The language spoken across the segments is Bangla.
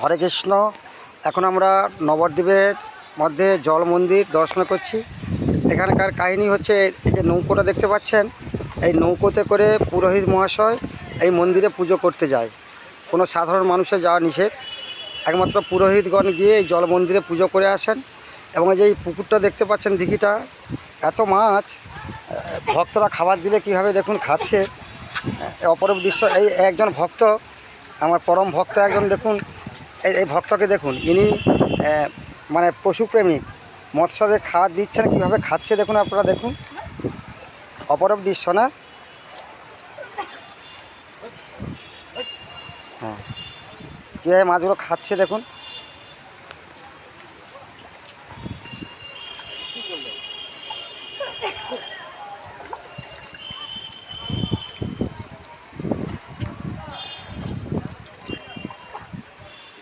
হরে কৃষ্ণ। এখন আমরা নবদ্বীপের মধ্যে জল মন্দির দর্শন করছি। এখানকার কাহিনী হচ্ছে, এই যে নৌকোটা দেখতে পাচ্ছেন, এই নৌকোতে করে পুরোহিত মহাশয় এই মন্দিরে পুজো করতে যায়। কোনো সাধারণ মানুষের যাওয়া নিষেধ, একমাত্র পুরোহিতগণ গিয়ে এই জল মন্দিরে পুজো করে আসেন। এবং এই যে এই পুকুরটা দেখতে পাচ্ছেন, দিঘিটা, এত মাছ, ভক্তরা খাবার দিলে কীভাবে দেখুন খাচ্ছে, অপরূপ দৃশ্য। এই একজন ভক্ত, আমার পরম ভক্ত একজন, দেখুন এই ভক্তকে দেখুন, ইনি মানে পশুপ্রেমিক, মৎস্যদের খাবার দিচ্ছেন, কীভাবে খাচ্ছে দেখুন, আপনারা দেখুন, অপরূপ দৃশ্য না? হ্যাঁ, কীভাবে মাছগুলো খাচ্ছে দেখুন।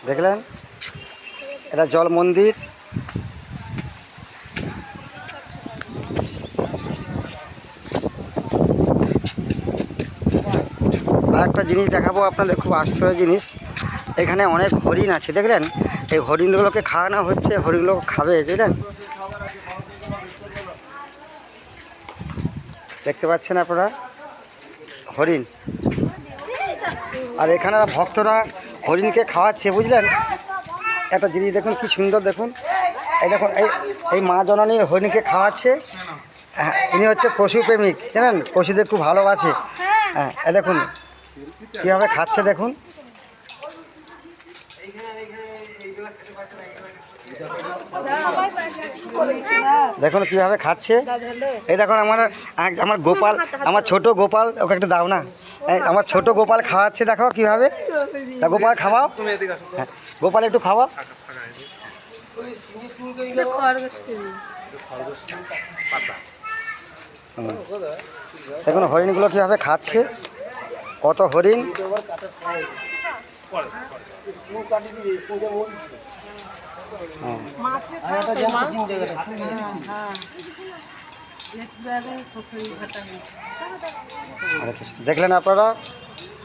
দেখলেন, এটা জল মন্দির। আর একটা জিনিস দেখাবো আপনাদের, খুব আশ্চর্য জিনিস। এখানে অনেক হরিণ আছে, দেখলেন? এই হরিণগুলোকে খাওয়ানো হচ্ছে, হরিণগুলো খাবে, দেখলেন? দেখতে পাচ্ছেন আপনারা হরিণ। আর এখানে ভক্তরা হরিণকে খাওয়াচ্ছে, বুঝলেন? একটা জিনিস দেখুন, কি সুন্দর দেখুন। এই দেখুন, এই মা জননী হরিণকে খাওয়াচ্ছে। হ্যাঁ, ইনি হচ্ছে পশুপ্রেমিক, জানেন, পশুদের খুব ভালোবাসে। হ্যাঁ, এই দেখুন কীভাবে খাচ্ছে দেখুন। দেখুন কীভাবে খাচ্ছে। এই দেখুন আমার গোপাল, আমার ছোট গোপাল, ওকে একটু দাও না। আমার ছোট গোপাল খাওয়াচ্ছে, দেখো কীভাবে। গোপাল খাওয়াও, হ্যাঁ গোপাল একটু খাওয়াও। দেখুন হরিণগুলো কীভাবে খাচ্ছে, কত হরিণ। দেখলেন আপনারা।